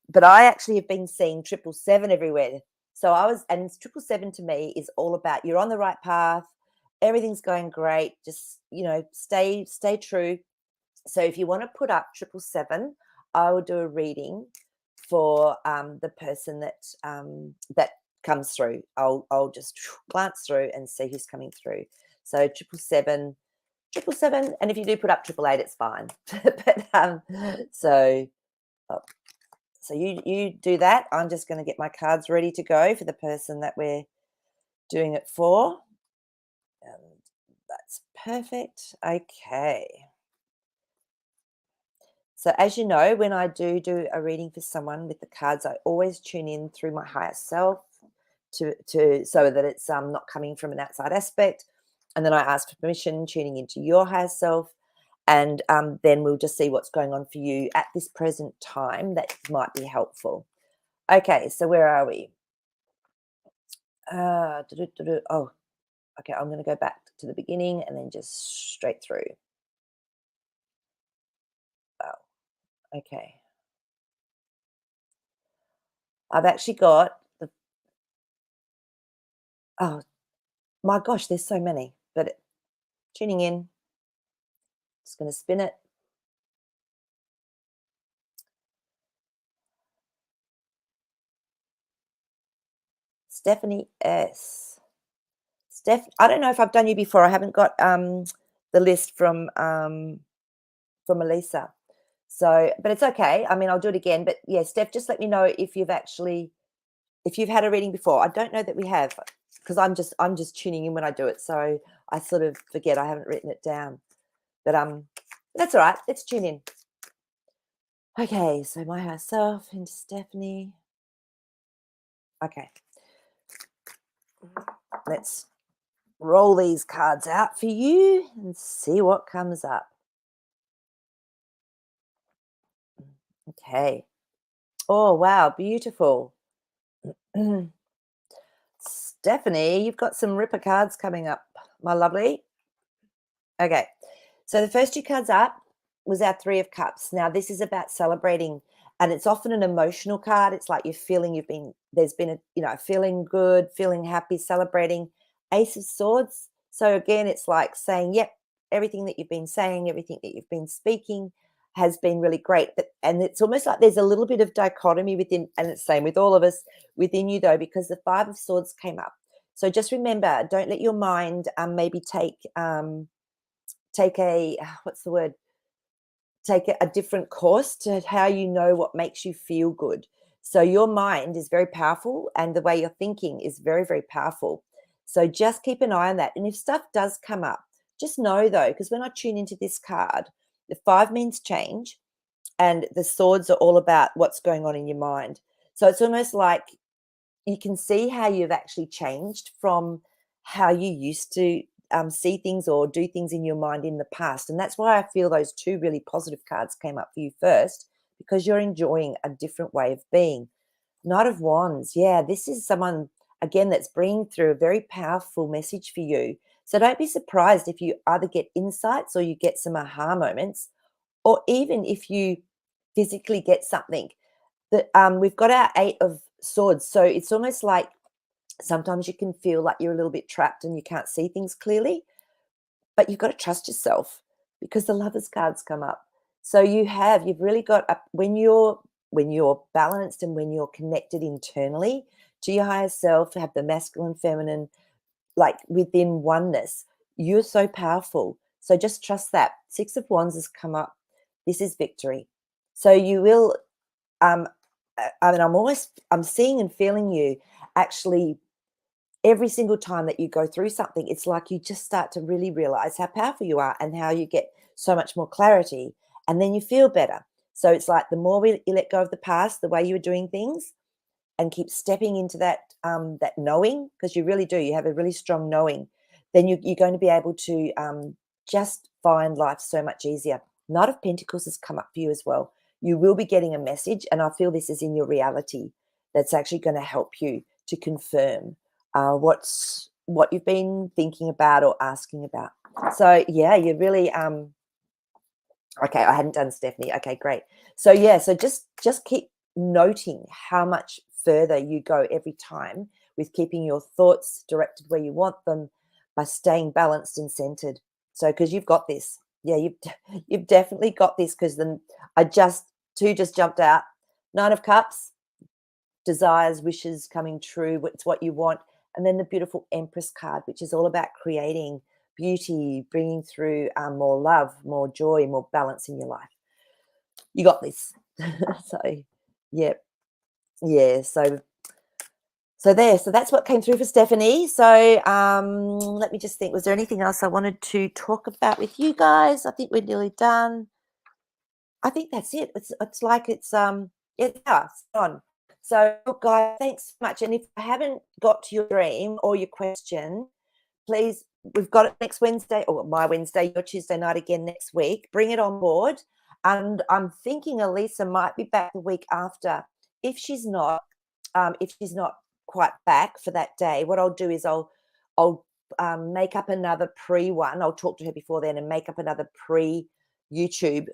Speaker 1: but I actually have been seeing 777 everywhere. So and 777 to me is all about you're on the right path, everything's going great, just stay true. So if you want to put up 777, I will do a reading for the person that comes through. I'll just glance through and see who's coming through. So 777, and if you do put up 888, it's fine. But so you do that. I'm just going to get my cards ready to go for the person that we're doing it for. And that's Perfect. Okay. So as you know, when I do a reading for someone with the cards, I always tune in through my higher self to so that it's not coming from an outside aspect. And then I ask for permission, tuning into your higher self. And then we'll just see what's going on for you at this present time that might be helpful. Okay, so where are we? Oh, okay, I'm going to go back to the beginning and then just straight through. Wow, okay. I've actually got oh my gosh, there's so many, but tuning in, just going to spin it. Stephanie S. I don't know if I've done you before. I haven't got the list from Elisa. So, but it's okay. I mean, I'll do it again. But yeah, Steph, just let me know if you've had a reading before. I don't know that we have because I'm just tuning in when I do it. So I sort of forget I haven't written it down. But that's all right. Let's tune in. Okay, so my higher self into Stephanie. Okay. Let's roll these cards out for you and see what comes up. Okay. Oh, wow, beautiful. Stephanie, you've got some ripper cards coming up, my lovely. Okay. So the first two cards up was our Three of Cups. Now, this is about celebrating, and it's often an emotional card. It's like you're feeling there's been feeling good, feeling happy, celebrating. Ace of Swords. So again, it's like saying, yep, everything that you've been saying, everything that you've been speaking has been really great. And it's almost like there's a little bit of dichotomy within, and it's same with all of us within you though, because the Five of Swords came up. So just remember, don't let your mind maybe take a what's the word take a different course to how you know what makes you feel good. So your mind is very powerful and the way you're thinking is very, very powerful. So just keep an eye on that. And if stuff does come up, just know though, because when I tune into this card, the five means change and the swords are all about what's going on in your mind. So it's almost like you can see how you've actually changed from how you used to see things or do things in your mind in the past. And that's why I feel those two really positive cards came up for you first, because you're enjoying a different way of being. Knight of Wands. Yeah, this is someone, again, that's bringing through a very powerful message for you. So don't be surprised if you either get insights or you get some aha moments, or even if you physically get something. That we've got our Eight of Swords. So it's almost like sometimes you can feel like you're a little bit trapped and you can't see things clearly, but you've got to trust yourself because the Lovers cards come up. So you've really got when you're balanced and when you're connected internally to your higher self, have the masculine, feminine, like within oneness, you're so powerful. So just trust that. Six of Wands has come up. This is victory. So you will um I mean, I'm seeing and feeling you actually every single time that you go through something. It's like you just start to really realize how powerful you are and how you get so much more clarity, and then you feel better. So it's like the more you let go of the past, the way you were doing things, and keep stepping into that knowing, because you really do. You have a really strong knowing. Then you're going to be able to just find life so much easier. Knight of Pentacles has come up for you as well. You will be getting a message, and I feel this is in your reality that's actually going to help you to confirm what you've been thinking about or asking about. So yeah, you're really okay. I hadn't done Stephanie. Okay, great. So yeah, so just keep noting how much further you go every time with keeping your thoughts directed where you want them by staying balanced and centered. So because you've got this. Yeah, you've definitely got this, because then two just jumped out. Nine of Cups, desires, wishes coming true. It's what you want. And then the beautiful Empress card, which is all about creating beauty, bringing through more love, more joy, more balance in your life. You got this. So, yeah. Yeah. So So that's what came through for Stephanie. So let me just think, was there anything else I wanted to talk about with you guys? I think we're nearly done. I think that's it. It's like it's on. So look, guys, thanks so much. And if I haven't got to your dream or your question, please, we've got it next Wednesday, or my Wednesday, your Tuesday night again next week. Bring it on board. And I'm thinking Elisa might be back the week after. If she's not quite back for that day, what I'll do is I'll make up another one. I'll talk to her before then and make up another YouTube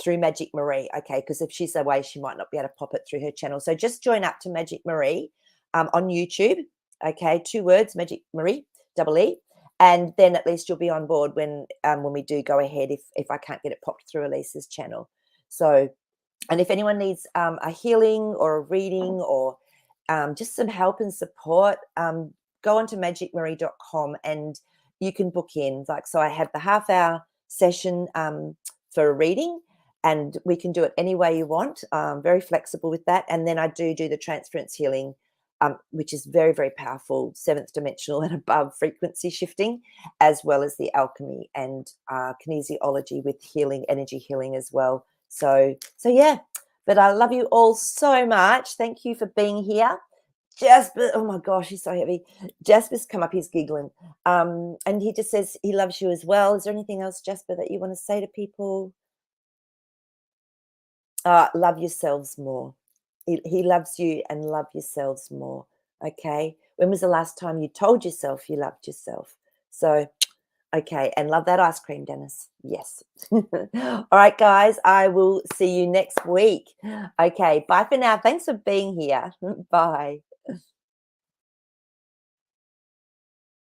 Speaker 1: through Magic Maree, okay? Because if she's away, she might not be able to pop it through her channel. So just join up to Magic Maree on YouTube, okay? 2 words, Magic Maree, double E, and then at least you'll be on board when we do go ahead if I can't get it popped through Elisa's channel. So, and if anyone needs a healing or a reading or just some help and support, go on to magicmaree.com and you can book in. Like, so I have the half-hour session for a reading, and we can do it any way you want. Very flexible with that. And then I do the transference healing, which is very, very powerful, 7th dimensional and above frequency shifting, as well as the alchemy and kinesiology with healing, energy healing as well. So yeah, but I love you all so much. Thank you for being here. Jasper, oh my gosh, he's so heavy. Jasper's come up, he's giggling. And he just says he loves you as well. Is there anything else, Jasper, that you want to say to people? Love yourselves more. He loves you, and love yourselves more. Okay. When was the last time you told yourself you loved yourself? So, okay. And love that ice cream, Dennis. Yes. All right, guys. I will see you next week. Okay. Bye for now. Thanks for being here. Bye.